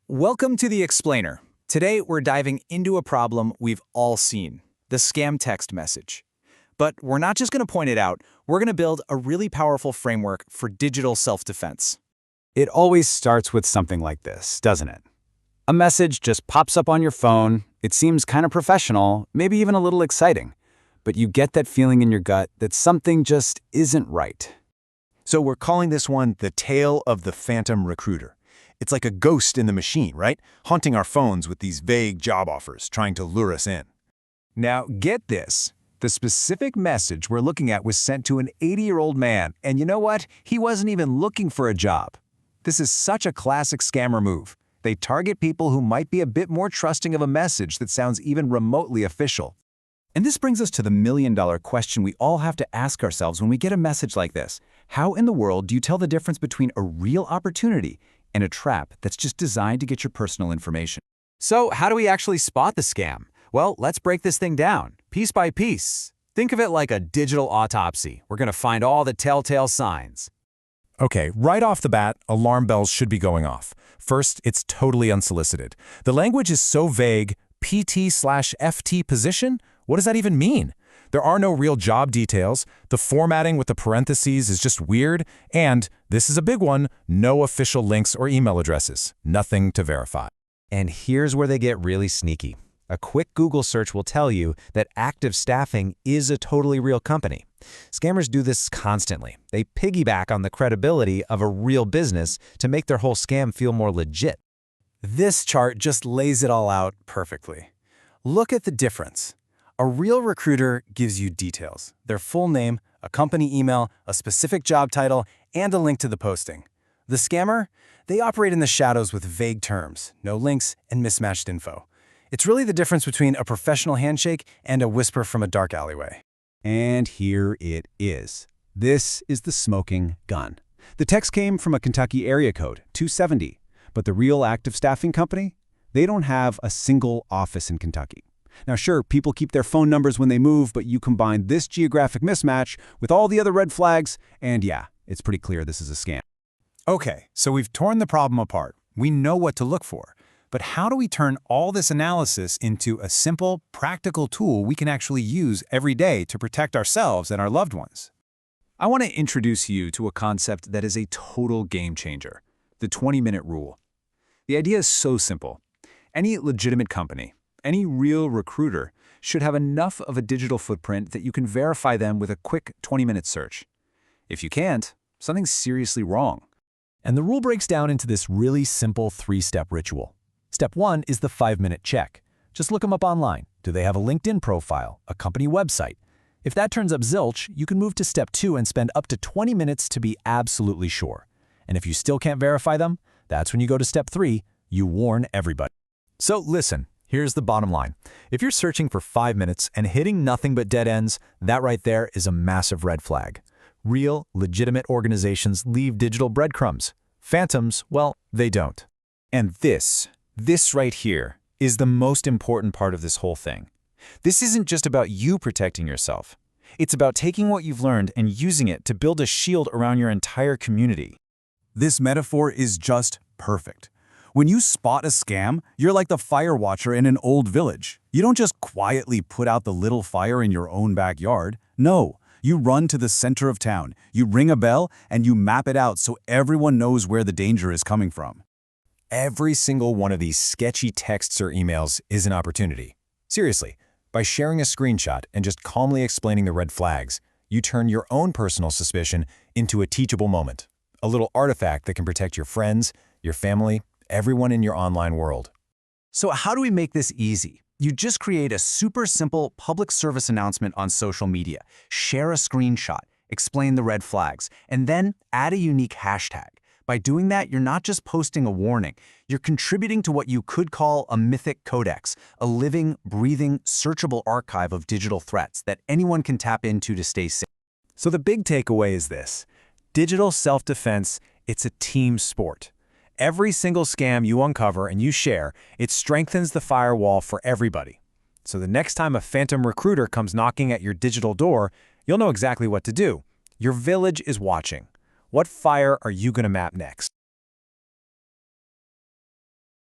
Welcome to The Explainer. Today, we're diving into a problem we've all seen, the scam text message. But we're not just going to point it out, we're going to build a really powerful framework for digital self-defense. It always starts with something like this, doesn't it? A message just pops up on your phone, it seems kind of professional, maybe even a little exciting, but you get that feeling in your gut that something just isn't right. So we're calling this one the tale of the phantom recruiter. It's like a ghost in the machine, right? Haunting our phones with these vague job offers, trying to lure us in. Now, get this. The specific message we're looking at was sent to an 80-year-old man, and you know what? He wasn't even looking for a job. This is such a classic scammer move. They target people who might be a bit more trusting of a message that sounds even remotely official. And this brings us to the million-dollar question we all have to ask ourselves when we get a message like this. How in the world do you tell the difference between a real opportunity and a trap that's just designed to get your personal information? So how do we actually spot the scam? Well, let's break this thing down, piece by piece. Think of it like a digital autopsy. We're going to find all the telltale signs. Okay, right off the bat, alarm bells should be going off. First, it's totally unsolicited. The language is so vague. PT/FT position? What does that even mean? There are no real job details, the formatting with the parentheses is just weird, and, this is a big one, no official links or email addresses. Nothing to verify. And here's where they get really sneaky. A quick Google search will tell you that Active Staffing is a totally real company. Scammers do this constantly. They piggyback on the credibility of a real business to make their whole scam feel more legit. This chart just lays it all out perfectly. Look at the difference. A real recruiter gives you details, their full name, a company email, a specific job title, and a link to the posting. The scammer? They operate in the shadows with vague terms, no links, and mismatched info. It's really the difference between a professional handshake and a whisper from a dark alleyway. And here it is. This is the smoking gun. The text came from a Kentucky area code, 270, but the real Active Staffing company? They don't have a single office in Kentucky. Now sure, people keep their phone numbers when they move, but you combine this geographic mismatch with all the other red flags, and yeah, it's pretty clear this is a scam. Okay, so we've torn the problem apart. We know what to look for. But how do we turn all this analysis into a simple, practical tool we can actually use every day to protect ourselves and our loved ones? I want to introduce you to a concept that is a total game changer, the 20-minute rule. The idea is so simple. Any legitimate company, any real recruiter should have enough of a digital footprint that you can verify them with a quick 20-minute search. If you can't, something's seriously wrong. And the rule breaks down into this really simple 3-step ritual. Step 1 is the 5-minute check. Just look them up online. Do they have a LinkedIn profile, a company website? If that turns up zilch, you can move to Step 2 and spend up to 20 minutes to be absolutely sure. And if you still can't verify them, that's when you go to Step 3, you warn everybody. So listen. Here's the bottom line. If you're searching for 5 minutes and hitting nothing but dead ends, that right there is a massive red flag. Real, legitimate organizations leave digital breadcrumbs. Phantoms, well, they don't. And this right here, is the most important part of this whole thing. This isn't just about you protecting yourself. It's about taking what you've learned and using it to build a shield around your entire community. This metaphor is just perfect. When you spot a scam, you're like the fire watcher in an old village. You don't just quietly put out the little fire in your own backyard. No, you run to the center of town, you ring a bell, and you map it out so everyone knows where the danger is coming from. Every single one of these sketchy texts or emails is an opportunity. Seriously, by sharing a screenshot and just calmly explaining the red flags, you turn your own personal suspicion into a teachable moment, a little artifact that can protect your friends, your family, everyone in your online world. So how do we make this easy? You just create a super simple public service announcement on social media, share a screenshot, explain the red flags, and then add a unique hashtag. By doing that, you're not just posting a warning, you're contributing to what you could call a mythic codex, a living, breathing, searchable archive of digital threats that anyone can tap into to stay safe. So the big takeaway is this. Digital self-defense, it's a team sport. Every single scam you uncover and you share, it strengthens the firewall for everybody. So the next time a phantom recruiter comes knocking at your digital door, you'll know exactly what to do. Your village is watching. What fire are you going to map next?